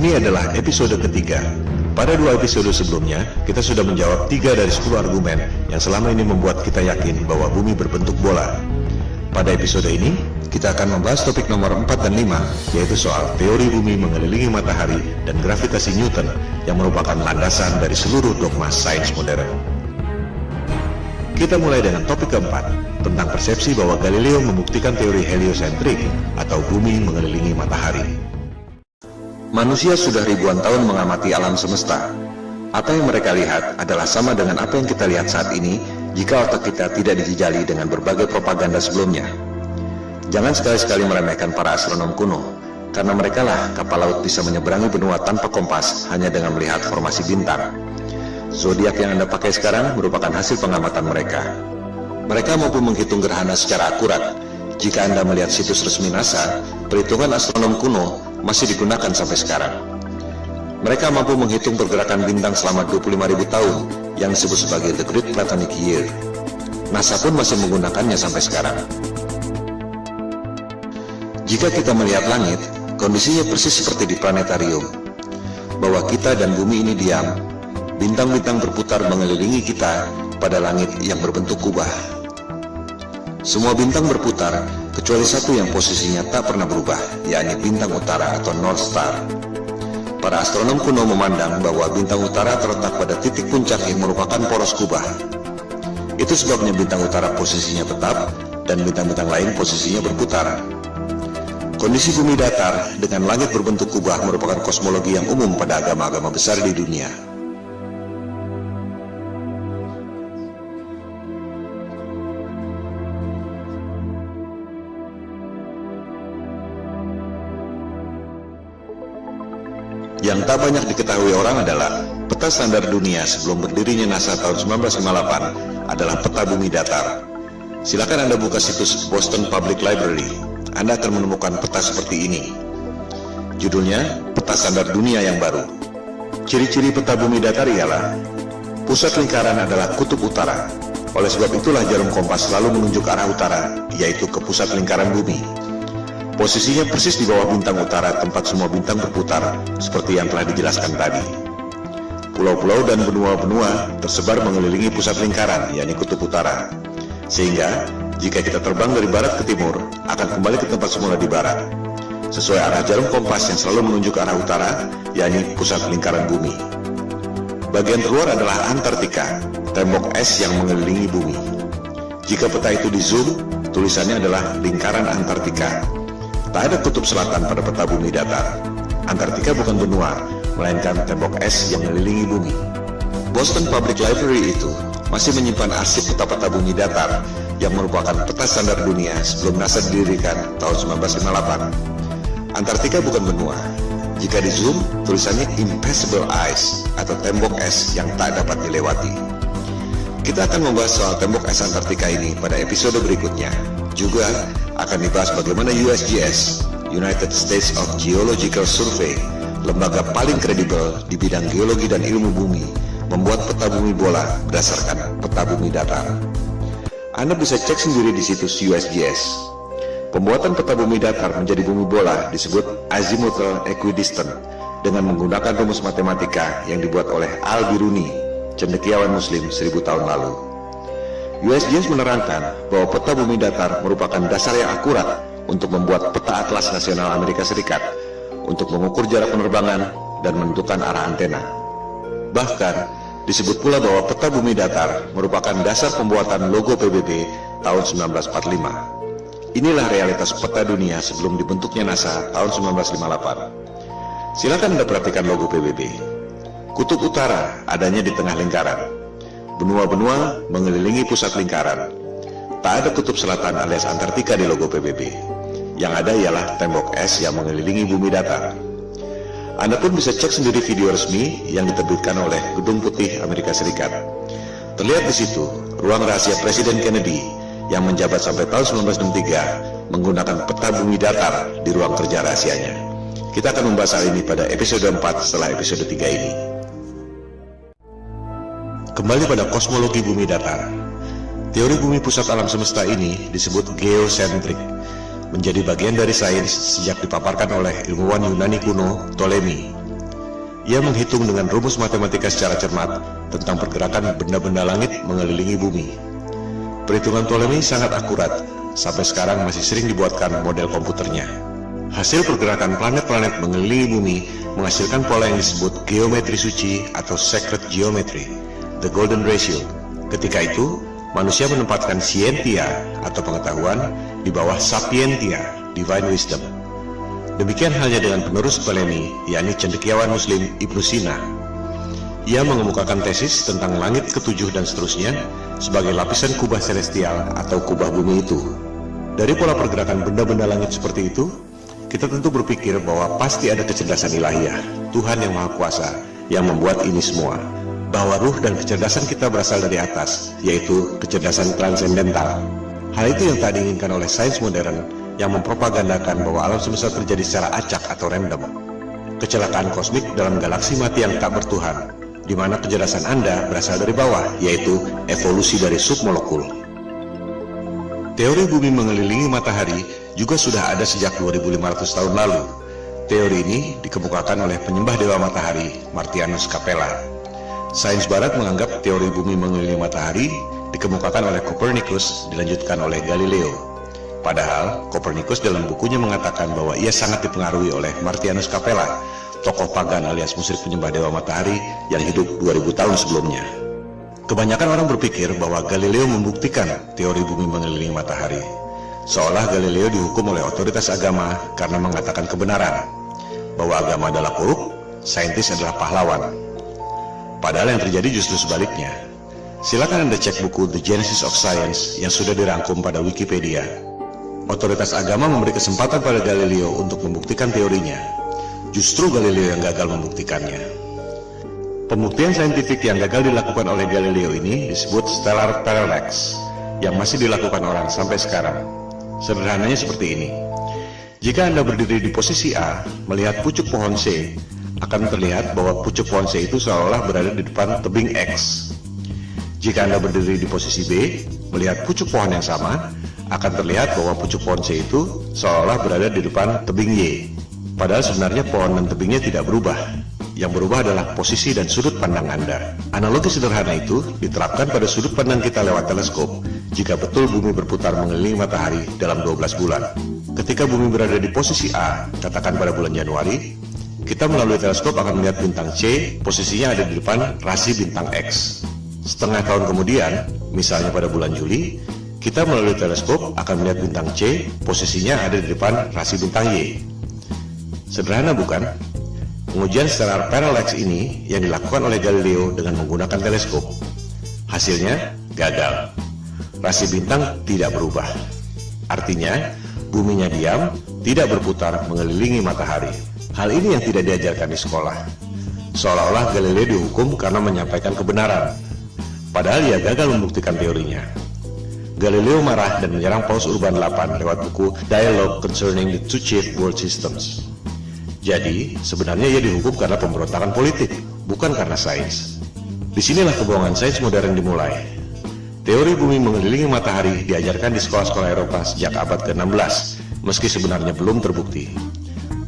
Ini adalah episode ketiga. Pada 2 episode sebelumnya, kita sudah menjawab 3 dari 10 argumen yang selama ini membuat kita yakin bahwa bumi berbentuk bola. Pada episode ini, kita akan membahas topik nomor 4 dan 5, yaitu soal teori bumi mengelilingi matahari dan gravitasi Newton yang merupakan landasan dari seluruh dogma sains modern. Kita mulai dengan topik keempat, tentang persepsi bahwa Galileo membuktikan teori heliosentrik atau bumi mengelilingi matahari. Manusia sudah ribuan tahun mengamati alam semesta. Apa yang mereka lihat adalah sama dengan apa yang kita lihat saat ini jika otak kita tidak dijejali dengan berbagai propaganda sebelumnya. Jangan sekali-sekali meremehkan para astronom kuno, karena merekalah kapal laut bisa menyeberangi benua tanpa kompas hanya dengan melihat formasi bintang. Zodiak yang Anda pakai sekarang merupakan hasil pengamatan mereka. Mereka mampu menghitung gerhana secara akurat. Jika Anda melihat situs resmi NASA, perhitungan astronom kuno masih digunakan sampai sekarang. Mereka mampu menghitung pergerakan bintang selama 25.000 tahun yang disebut sebagai The Great Platonic Year. NASA pun masih menggunakannya sampai sekarang. Jika kita melihat langit, kondisinya persis seperti di planetarium. Bahwa kita dan bumi ini diam, bintang-bintang berputar mengelilingi kita pada langit yang berbentuk kubah. Semua bintang berputar, kecuali satu yang posisinya tak pernah berubah, yakni bintang utara atau North Star. Para astronom kuno memandang bahwa bintang utara terletak pada titik puncak yang merupakan poros kubah. Itu sebabnya bintang utara posisinya tetap, dan bintang-bintang lain posisinya berputar. Kondisi bumi datar dengan langit berbentuk kubah merupakan kosmologi yang umum pada agama-agama besar di dunia. Yang tak banyak diketahui orang adalah peta standar dunia sebelum berdirinya NASA tahun 1958 adalah peta bumi datar. Silakan Anda buka situs Boston Public Library. Anda akan menemukan peta seperti ini. Judulnya, Peta Standar Dunia yang Baru. Ciri-ciri peta bumi datar ialah pusat lingkaran adalah kutub utara. Oleh sebab itulah jarum kompas selalu menunjuk arah utara, yaitu ke pusat lingkaran bumi. Posisinya persis di bawah bintang utara tempat semua bintang berputar, seperti yang telah dijelaskan tadi. Pulau-pulau dan benua-benua tersebar mengelilingi pusat lingkaran, yakni kutub utara. Sehingga, jika kita terbang dari barat ke timur, akan kembali ke tempat semula di barat, sesuai arah jarum kompas yang selalu menunjuk ke arah utara, yakni pusat lingkaran bumi. Bagian terluar adalah Antartika, tembok es yang mengelilingi bumi. Jika peta itu di zoom, tulisannya adalah lingkaran Antartika. Tak ada kutub selatan pada peta bumi datar. Antartika bukan benua, melainkan tembok es yang mengelilingi bumi. Boston Public Library itu masih menyimpan arsip peta-peta bumi datar yang merupakan peta standar dunia sebelum NASA didirikan tahun 1958. Antartika bukan benua. Jika di zoom, tulisannya Impassable Ice atau tembok es yang tak dapat dilewati. Kita akan membahas soal tembok es Antartika ini pada episode berikutnya. Juga akan dibahas bagaimana USGS, United States of Geological Survey, lembaga paling kredibel di bidang geologi dan ilmu bumi, membuat peta bumi bola berdasarkan peta bumi datar. Anda bisa cek sendiri di situs USGS. Pembuatan peta bumi datar menjadi bumi bola disebut azimuthal equidistant dengan menggunakan rumus matematika yang dibuat oleh Al-Biruni, cendekiawan Muslim 1000 tahun lalu. USGS menerangkan bahwa peta bumi datar merupakan dasar yang akurat untuk membuat peta atlas nasional Amerika Serikat untuk mengukur jarak penerbangan dan menentukan arah antena. Bahkan, disebut pula bahwa peta bumi datar merupakan dasar pembuatan logo PBB tahun 1945. Inilah realitas peta dunia sebelum dibentuknya NASA tahun 1958. Silakan Anda perhatikan logo PBB. Kutub utara adanya di tengah lingkaran. Benua-benua mengelilingi pusat lingkaran. Tak ada kutub selatan alias Antartika di logo PBB. Yang ada ialah tembok es yang mengelilingi bumi datar. Anda pun bisa cek sendiri video resmi yang diterbitkan oleh Gedung Putih Amerika Serikat. Terlihat di situ ruang rahasia Presiden Kennedy yang menjabat sampai tahun 1963 menggunakan peta bumi datar di ruang kerja rahasianya. Kita akan membahas hal ini pada episode 4 setelah episode 3 ini. Kembali pada kosmologi bumi datar. Teori bumi pusat alam semesta ini disebut geosentrik, menjadi bagian dari sains sejak dipaparkan oleh ilmuwan Yunani kuno Ptolemy Ia menghitung dengan rumus matematika secara cermat tentang pergerakan benda-benda langit mengelilingi bumi. Perhitungan Ptolemei sangat akurat, sampai sekarang masih sering dibuatkan model komputernya. Hasil pergerakan planet-planet mengelilingi bumi menghasilkan pola yang disebut geometri suci atau sacred geometry, the golden ratio. Ketika itu, manusia menempatkan scientia atau pengetahuan di bawah sapientia, divine wisdom. Demikian halnya dengan penerus Ptolemei, yakni cendekiawan Muslim Ibnu Sina. Ia mengemukakan tesis tentang langit ketujuh dan seterusnya sebagai lapisan kubah celestial atau kubah bumi itu. Dari pola pergerakan benda-benda langit seperti itu, kita tentu berpikir bahwa pasti ada kecerdasan ilahiyah, Tuhan yang Maha Kuasa, yang membuat ini semua. Bahwa ruh dan kecerdasan kita berasal dari atas, yaitu kecerdasan transendental. Hal itu yang tak diinginkan oleh sains modern yang mempropagandakan bahwa alam semesta terjadi secara acak atau random. Kecelakaan kosmik dalam galaksi mati yang tak bertuhan, di mana kecerdasan Anda berasal dari bawah, yaitu evolusi dari submolekul. Teori bumi mengelilingi matahari juga sudah ada sejak 2500 tahun lalu. Teori ini dikemukakan oleh penyembah dewa matahari, Martianus Capella. Sains barat menganggap teori bumi mengelilingi matahari dikemukakan oleh Copernicus, dilanjutkan oleh Galileo. Padahal Copernicus dalam bukunya mengatakan bahwa ia sangat dipengaruhi oleh Martianus Capella, tokoh pagan alias musyrik penyembah dewa matahari yang hidup 2000 tahun sebelumnya. Kebanyakan orang berpikir bahwa Galileo membuktikan teori bumi mengelilingi matahari. Seolah Galileo dihukum oleh otoritas agama karena mengatakan kebenaran, bahwa agama adalah korup, saintis adalah pahlawan. Padahal yang terjadi justru sebaliknya. Silakan Anda cek buku The Genesis of Science yang sudah dirangkum pada Wikipedia. Otoritas agama memberi kesempatan pada Galileo untuk membuktikan teorinya. Justru Galileo yang gagal membuktikannya. Pembuktian saintifik yang gagal dilakukan oleh Galileo ini disebut stellar parallax, yang masih dilakukan orang sampai sekarang. Sederhananya seperti ini. Jika Anda berdiri di posisi A, melihat pucuk pohon C, akan terlihat bahwa pucuk pohon C itu seolah berada di depan tebing X. Jika Anda berdiri di posisi B, melihat pucuk pohon yang sama, akan terlihat bahwa pucuk pohon C itu seolah berada di depan tebing Y. Padahal sebenarnya pohon dan tebingnya tidak berubah. Yang berubah adalah posisi dan sudut pandang Anda. Analogi sederhana itu diterapkan pada sudut pandang kita lewat teleskop jika betul bumi berputar mengelilingi matahari dalam 12 bulan. Ketika bumi berada di posisi A, katakan pada bulan Januari, kita melalui teleskop akan melihat bintang C, posisinya ada di depan rasi bintang X. Setengah tahun kemudian, misalnya pada bulan Juli, kita melalui teleskop akan melihat bintang C, posisinya ada di depan rasi bintang Y. Sederhana bukan? Pengujian stellar parallax ini yang dilakukan oleh Galileo dengan menggunakan teleskop. Hasilnya gagal. Rasi bintang tidak berubah. Artinya, buminya diam, tidak berputar mengelilingi matahari. Hal ini yang tidak diajarkan di sekolah. Seolah-olah Galileo dihukum karena menyampaikan kebenaran. Padahal ia gagal membuktikan teorinya. Galileo marah dan menyerang Paus Urban VIII lewat buku Dialogue Concerning the Two Chief World Systems. Jadi, sebenarnya ia dihukum karena pemberontakan politik, bukan karena sains. Disinilah kebohongan sains modern dimulai. Teori bumi mengelilingi matahari diajarkan di sekolah-sekolah Eropa sejak abad ke-16, meski sebenarnya belum terbukti.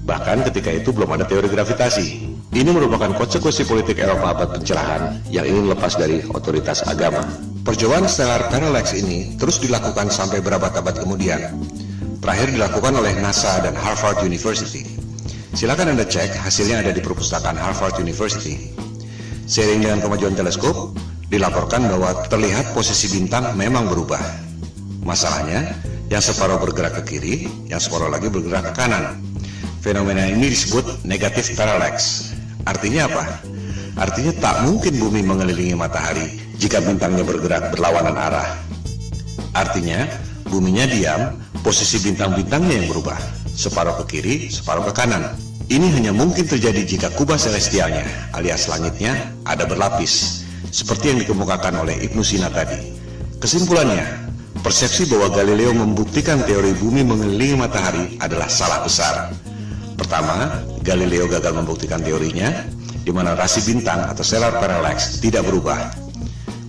Bahkan ketika itu belum ada teori gravitasi. Ini merupakan konsekuensi politik Eropa abad pencerahan yang ingin lepas dari otoritas agama. Percobaan stellar parallax ini terus dilakukan sampai berabad-abad kemudian. Terakhir dilakukan oleh NASA dan Harvard University. Silakan Anda cek, hasilnya ada di perpustakaan Harvard University. Seiring dengan kemajuan teleskop, dilaporkan bahwa terlihat posisi bintang memang berubah. Masalahnya, yang separuh bergerak ke kiri, yang separuh lagi bergerak ke kanan. Fenomena ini disebut negative parallax. Artinya apa? Artinya tak mungkin bumi mengelilingi matahari jika bintangnya bergerak berlawanan arah. Artinya, buminya diam, posisi bintang-bintangnya yang berubah. Separuh ke kiri, separuh ke kanan. Ini hanya mungkin terjadi jika kubah celestialnya, alias langitnya, ada berlapis, seperti yang dikemukakan oleh Ibnu Sina tadi. Kesimpulannya, persepsi bahwa Galileo membuktikan teori bumi mengelilingi matahari adalah salah besar. Pertama, Galileo gagal membuktikan teorinya, di mana rasi bintang atau stellar parallax tidak berubah.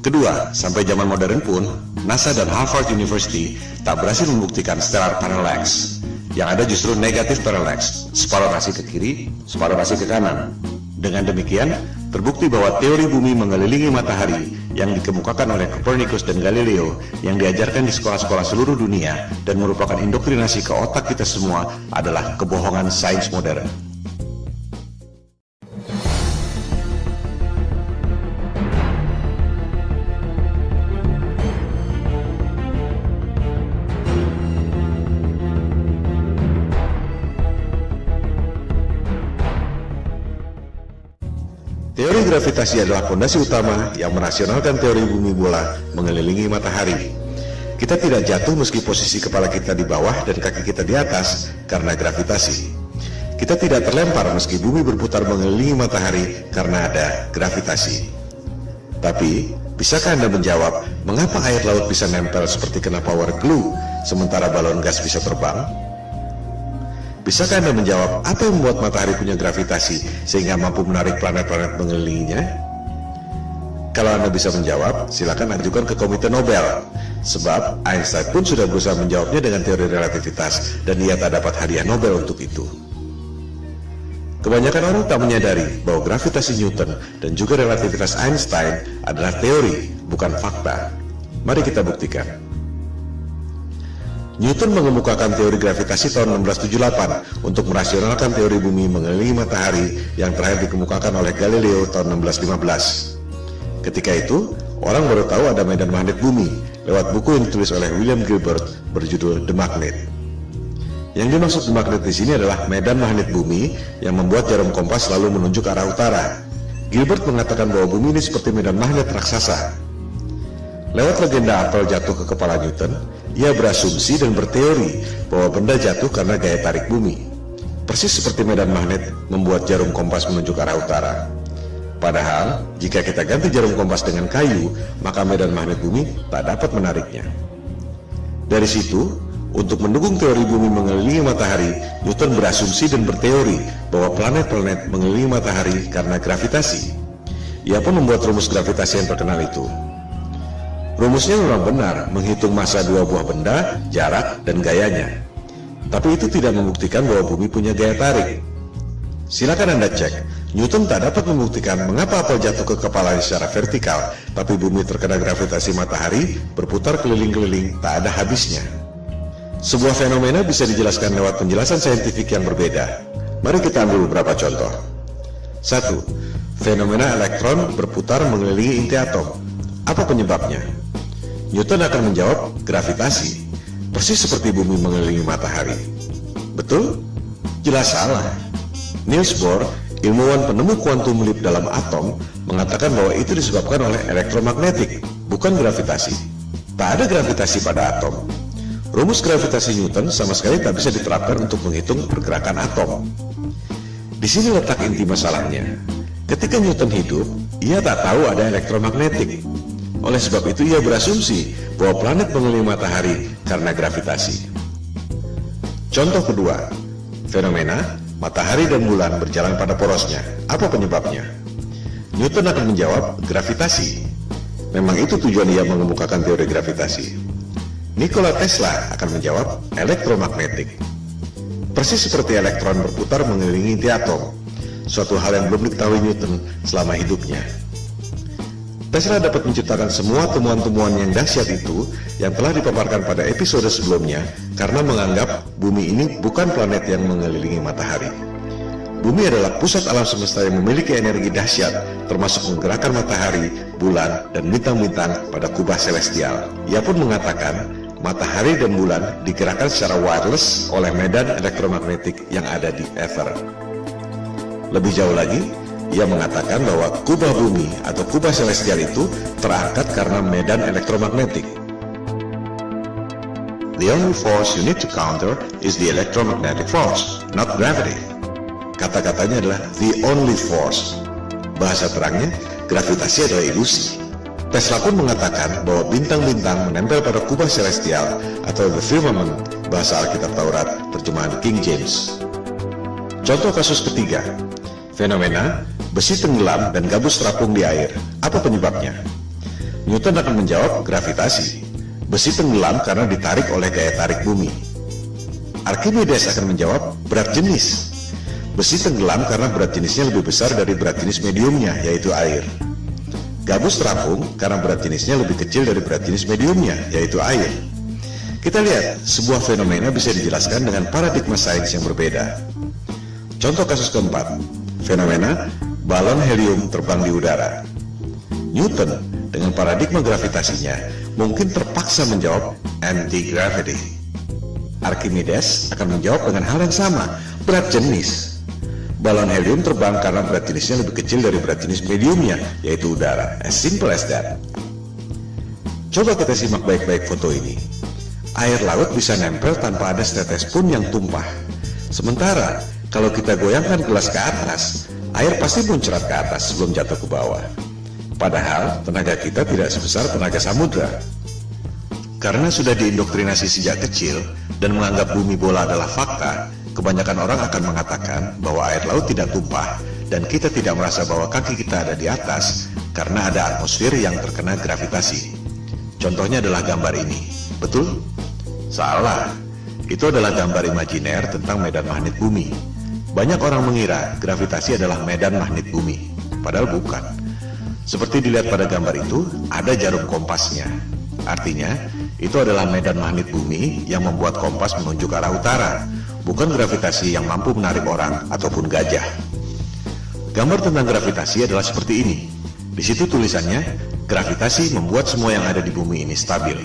Kedua, sampai zaman modern pun, NASA dan Harvard University tak berhasil membuktikan stellar parallax. Yang ada justru negatif parallax, separuh rasi ke kiri, separuh rasi ke kanan. Dengan demikian, terbukti bahwa teori bumi mengelilingi matahari yang dikemukakan oleh Copernicus dan Galileo yang diajarkan di sekolah-sekolah seluruh dunia dan merupakan indoktrinasi ke otak kita semua adalah kebohongan sains modern. Teori gravitasi adalah fondasi utama yang merasionalkan teori bumi bola mengelilingi matahari. Kita tidak jatuh meski posisi kepala kita di bawah dan kaki kita di atas karena gravitasi. Kita tidak terlempar meski bumi berputar mengelilingi matahari karena ada gravitasi. Tapi, bisakah Anda menjawab mengapa air laut bisa nempel seperti kena power glue sementara balon gas bisa terbang? Bisakah Anda menjawab apa yang membuat matahari punya gravitasi sehingga mampu menarik planet-planet mengelilinginya? Kalau Anda bisa menjawab, silakan ajukan ke Komite Nobel. Sebab Einstein pun sudah berusaha menjawabnya dengan teori relativitas dan ia tak dapat hadiah Nobel untuk itu. Kebanyakan orang tak menyadari bahwa gravitasi Newton dan juga relativitas Einstein adalah teori, bukan fakta. Mari kita buktikan. Newton mengemukakan teori gravitasi tahun 1678 untuk merasionalkan teori bumi mengelilingi matahari yang terakhir dikemukakan oleh Galileo tahun 1615. Ketika itu, orang baru tahu ada medan magnet bumi lewat buku yang ditulis oleh William Gilbert berjudul The Magnet. Yang dimaksud The Magnet di sini adalah medan magnet bumi yang membuat jarum kompas selalu menunjuk ke arah utara. Gilbert mengatakan bahwa bumi ini seperti medan magnet raksasa. Lewat legenda apel jatuh ke kepala Newton, ia berasumsi dan berteori bahwa benda jatuh karena gaya tarik bumi. Persis seperti medan magnet membuat jarum kompas menunjuk arah utara. Padahal, jika kita ganti jarum kompas dengan kayu, maka medan magnet bumi tak dapat menariknya. Dari situ, untuk mendukung teori bumi mengelilingi matahari, Newton berasumsi dan berteori bahwa planet-planet mengelilingi matahari karena gravitasi. Ia pun membuat rumus gravitasi yang terkenal itu. Rumusnya memang benar, menghitung massa dua buah benda, jarak, dan gayanya. Tapi itu tidak membuktikan bahwa bumi punya gaya tarik. Silakan Anda cek, Newton tak dapat membuktikan mengapa apel jatuh ke kepalanya secara vertikal, tapi bumi terkena gravitasi matahari, berputar keliling-keliling, tak ada habisnya. Sebuah fenomena bisa dijelaskan lewat penjelasan saintifik yang berbeda. Mari kita ambil beberapa contoh. 1. Fenomena elektron berputar mengelilingi inti atom. Apa penyebabnya? Newton akan menjawab gravitasi, persis seperti bumi mengelilingi matahari. Betul? Jelas salah. Niels Bohr, ilmuwan penemu kuantum leap dalam atom, mengatakan bahwa itu disebabkan oleh elektromagnetik, bukan gravitasi. Tak ada gravitasi pada atom. Rumus gravitasi Newton sama sekali tak bisa diterapkan untuk menghitung pergerakan atom. Di sini letak inti masalahnya. Ketika Newton hidup, ia tak tahu ada elektromagnetik. Oleh sebab itu ia berasumsi bahwa planet mengelilingi matahari karena gravitasi. Contoh kedua, fenomena matahari dan bulan berjalan pada porosnya. Apa penyebabnya? Newton akan menjawab gravitasi. Memang itu tujuan ia mengemukakan teori gravitasi. Nikola Tesla akan menjawab elektromagnetik. Persis seperti elektron berputar mengelilingi inti atom, suatu hal yang belum diketahui Newton selama hidupnya. Tesla dapat menciptakan semua temuan-temuan yang dahsyat itu yang telah dipaparkan pada episode sebelumnya karena menganggap bumi ini bukan planet yang mengelilingi matahari. Bumi adalah pusat alam semesta yang memiliki energi dahsyat, termasuk menggerakkan matahari, bulan, dan bintang-bintang pada kubah celestial. Ia pun mengatakan matahari dan bulan digerakkan secara wireless oleh medan elektromagnetik yang ada di ether. Lebih jauh lagi, ia mengatakan bahwa kubah bumi atau kubah celestial itu terangkat karena medan elektromagnetik. The only force you need to counter is the electromagnetic force, not gravity. Kata-katanya adalah the only force. Bahasa terangnya, gravitasi adalah ilusi. Tesla pun mengatakan bahwa bintang-bintang menempel pada kubah celestial atau the firmament, bahasa Alkitab Taurat, terjemahan King James. Contoh kasus ketiga, fenomena besi tenggelam dan gabus terapung di air. Apa penyebabnya? Newton akan menjawab gravitasi. Besi tenggelam karena ditarik oleh gaya tarik bumi. Archimedes akan menjawab berat jenis. Besi tenggelam karena berat jenisnya lebih besar dari berat jenis mediumnya, yaitu air. Gabus terapung karena berat jenisnya lebih kecil dari berat jenis mediumnya, yaitu air. Kita lihat, sebuah fenomena bisa dijelaskan dengan paradigma sains yang berbeda. Contoh kasus keempat, fenomena balon helium terbang di udara. Newton dengan paradigma gravitasinya mungkin terpaksa menjawab anti-gravity. Archimedes akan menjawab dengan hal yang sama, berat jenis. Balon helium terbang karena berat jenisnya lebih kecil dari berat jenis mediumnya, yaitu udara. As simple as that. Coba kita simak baik-baik foto ini. Air laut bisa nempel tanpa ada setetes pun yang tumpah. Sementara, kalau kita goyangkan gelas ke atas, air pasti muncrat ke atas sebelum jatuh ke bawah. Padahal, tenaga kita tidak sebesar tenaga samudra. Karena sudah diindoktrinasi sejak kecil dan menganggap bumi bola adalah fakta, kebanyakan orang akan mengatakan bahwa air laut tidak tumpah dan kita tidak merasa bahwa kaki kita ada di atas karena ada atmosfer yang terkena gravitasi. Contohnya adalah gambar ini. Betul? Salah. Itu adalah gambar imajiner tentang medan magnet bumi. Banyak orang mengira gravitasi adalah medan magnet bumi, padahal bukan. Seperti dilihat pada gambar itu, ada jarum kompasnya. Artinya, itu adalah medan magnet bumi yang membuat kompas menunjuk arah utara, bukan gravitasi yang mampu menarik orang ataupun gajah. Gambar tentang gravitasi adalah seperti ini. Di situ tulisannya, gravitasi membuat semua yang ada di bumi ini stabil.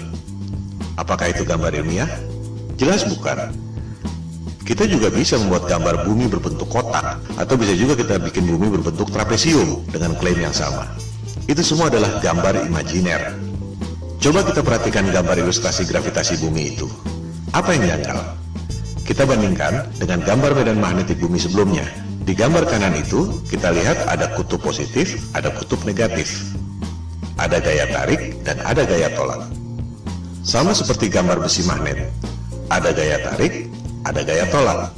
Apakah itu gambar ilmiah? Jelas bukan. Kita juga bisa membuat gambar bumi berbentuk kotak, atau bisa juga kita bikin bumi berbentuk trapesium dengan klaim yang sama. Itu semua adalah gambar imajiner. Coba kita perhatikan gambar ilustrasi gravitasi bumi itu. Apa yang janggal? Kita bandingkan dengan gambar medan magnetik bumi sebelumnya. Di gambar kanan itu, kita lihat ada kutub positif, ada kutub negatif. Ada gaya tarik dan ada gaya tolak. Sama seperti gambar besi magnet. Ada gaya tarik, ada gaya tolak.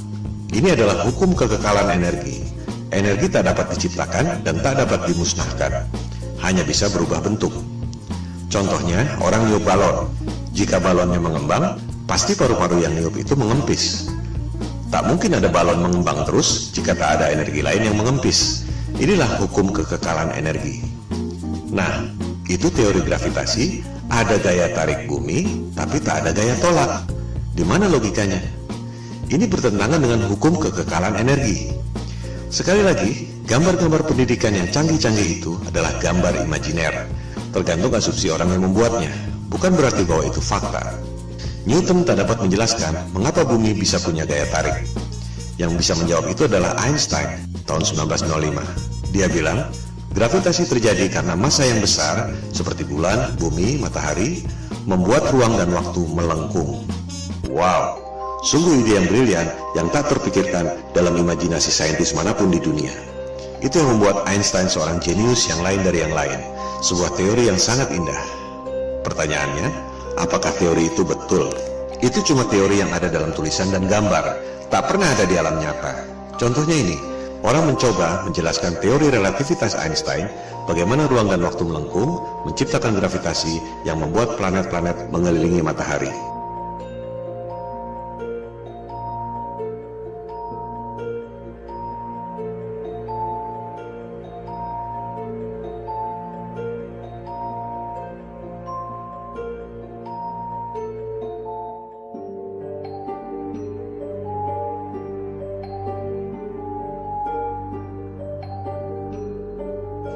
Ini adalah hukum kekekalan energi. Energi tak dapat diciptakan dan tak dapat dimusnahkan. Hanya bisa berubah bentuk. Contohnya, orang niup balon. Jika balonnya mengembang, pasti paru-paru yang niup itu mengempis. Tak mungkin ada balon mengembang terus jika tak ada energi lain yang mengempis. Inilah hukum kekekalan energi. Nah, itu teori gravitasi, ada gaya tarik bumi, tapi tak ada gaya tolak. Di mana logikanya? Ini bertentangan dengan hukum kekekalan energi. Sekali lagi, gambar-gambar pendidikan yang canggih-canggih itu adalah gambar imajiner. Tergantung asumsi orang yang membuatnya, bukan berarti bahwa itu fakta. Newton tak dapat menjelaskan mengapa bumi bisa punya gaya tarik. Yang bisa menjawab itu adalah Einstein tahun 1905. Dia bilang, gravitasi terjadi karena massa yang besar seperti bulan, bumi, matahari membuat ruang dan waktu melengkung. Wow, sungguh ide yang brilian yang tak terpikirkan dalam imajinasi saintis manapun di dunia. Itu yang membuat Einstein seorang jenius yang lain dari yang lain. Sebuah teori yang sangat indah. Pertanyaannya, apakah teori itu betul? Itu cuma teori yang ada dalam tulisan dan gambar, tak pernah ada di alam nyata. Contohnya ini, orang mencoba menjelaskan teori relativitas Einstein, bagaimana ruang dan waktu melengkung, menciptakan gravitasi yang membuat planet-planet mengelilingi matahari.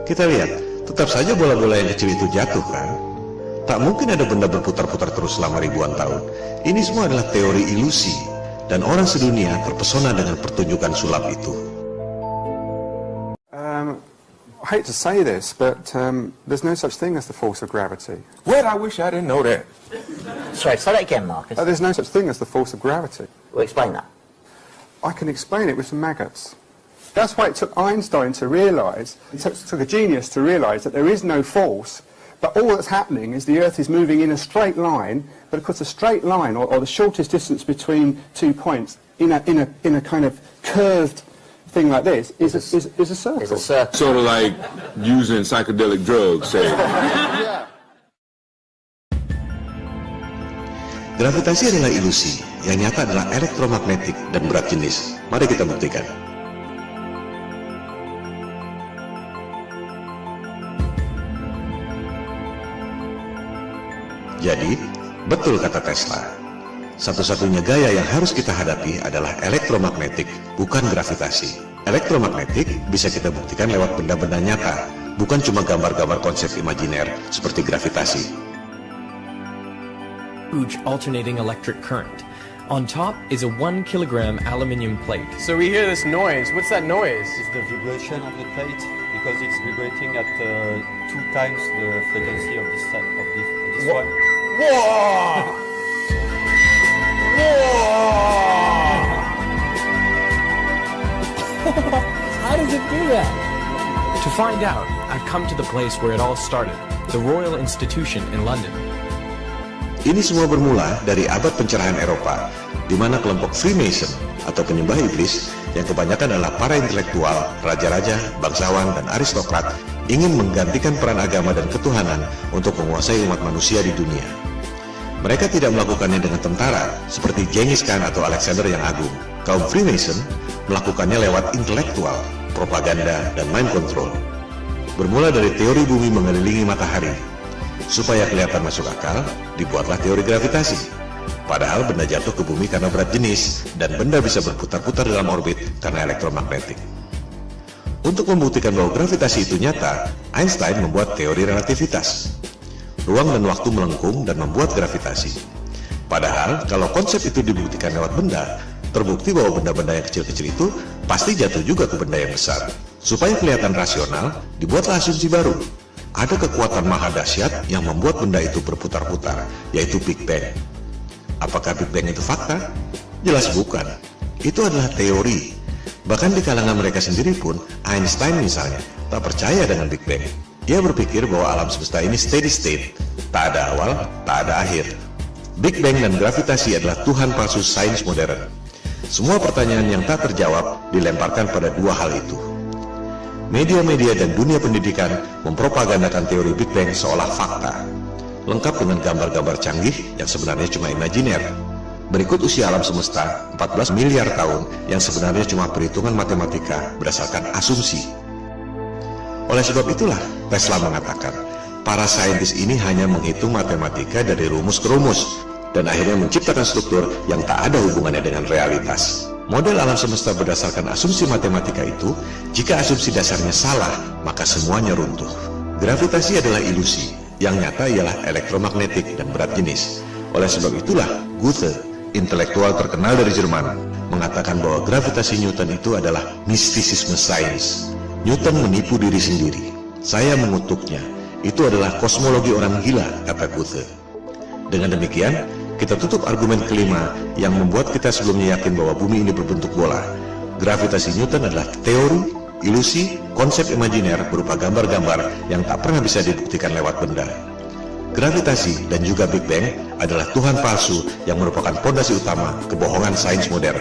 Kita lihat, tetap saja bola-bola yang kecil itu jatuh kan? Tak mungkin ada benda berputar-putar terus selama ribuan tahun. Ini semua adalah teori ilusi, dan orang sedunia terpesona dengan pertunjukan sulap itu. I hate to say this, but there's no such thing as the force of gravity. What? I wish I didn't know that. Sorry, say that again, Marcus. There's no such thing as the force of gravity. Well, explain that. I can explain it with some maggots. That's why it took Einstein to realise, it took a genius to realise that there is no force, but all that's happening is the Earth is moving in a straight line, but of course a straight line, or the shortest distance between 2 points, in a kind of curved thing like this, is a circle. It's a circle. Sort of like using psychedelic drugs, say. Yeah. Gravitasi adalah ilusi, yang nyata adalah elektromagnetik dan berat jenis. Mari kita buktikan. Jadi, betul kata Tesla. Satu-satunya gaya yang harus kita hadapi adalah elektromagnetik, bukan gravitasi. Elektromagnetik bisa kita buktikan lewat benda-benda nyata, bukan cuma gambar-gambar konsep imajiner seperti gravitasi. Huge alternating electric current. On top is a 1 kilogram aluminium plate. So we hear this noise. What's that noise? It's the vibration of the plate because it's vibrating at 2 times the frequency of this one. Whoa! How does it do that? To find out, I've come to the place where it all started, the Royal Institution in London. Ini semua bermula dari abad pencerahan Eropa, di mana kelompok Freemason atau penyembah iblis yang kebanyakan adalah para intelektual, raja-raja, bangsawan, dan aristokrat ingin menggantikan peran agama dan ketuhanan untuk menguasai umat manusia di dunia. Mereka tidak melakukannya dengan tentara seperti Genghis Khan atau Alexander yang Agung. Kaum Freemason melakukannya lewat intelektual, propaganda, dan mind control. Bermula dari teori bumi mengelilingi matahari. Supaya kelihatan masuk akal, dibuatlah teori gravitasi. Padahal benda jatuh ke bumi karena berat jenis, dan benda bisa berputar-putar dalam orbit karena elektromagnetik. Untuk membuktikan bahwa gravitasi itu nyata, Einstein membuat teori relativitas. Ruang dan waktu melengkung dan membuat gravitasi. Padahal, kalau konsep itu dibuktikan lewat benda, terbukti bahwa benda-benda yang kecil-kecil itu pasti jatuh juga ke benda yang besar. Supaya kelihatan rasional, dibuatlah asumsi baru. Ada kekuatan maha dahsyat yang membuat benda itu berputar-putar, yaitu Big Bang. Apakah Big Bang itu fakta? Jelas bukan. Itu adalah teori. Bahkan di kalangan mereka sendiri pun, Einstein misalnya, tak percaya dengan Big Bang. Ia berpikir bahwa alam semesta ini steady state, tak ada awal, tak ada akhir. Big Bang dan gravitasi adalah Tuhan palsu sains modern. Semua pertanyaan yang tak terjawab dilemparkan pada dua hal itu. Media-media dan dunia pendidikan mempropagandakan teori Big Bang seolah fakta, lengkap dengan gambar-gambar canggih yang sebenarnya cuma imajiner. Berikut usia alam semesta 14 miliar tahun yang sebenarnya cuma perhitungan matematika berdasarkan asumsi. Oleh sebab itulah Tesla mengatakan, para saintis ini hanya menghitung matematika dari rumus ke rumus, dan akhirnya menciptakan struktur yang tak ada hubungannya dengan realitas. Model alam semesta berdasarkan asumsi matematika itu, jika asumsi dasarnya salah, maka semuanya runtuh. Gravitasi adalah ilusi, yang nyata ialah elektromagnetik dan berat jenis. Oleh sebab itulah, Goethe, intelektual terkenal dari Jerman, mengatakan bahwa gravitasi Newton itu adalah mistisisme sains. Newton menipu diri sendiri. Saya mengutuknya. Itu adalah kosmologi orang gila, kata Goethe. Dengan demikian, kita tutup argumen kelima yang membuat kita sebelumnya yakin bahwa bumi ini berbentuk bola. Gravitasi Newton adalah teori, ilusi, konsep imajiner berupa gambar-gambar yang tak pernah bisa dibuktikan lewat benda. Gravitasi dan juga Big Bang adalah Tuhan palsu yang merupakan pondasi utama kebohongan sains modern.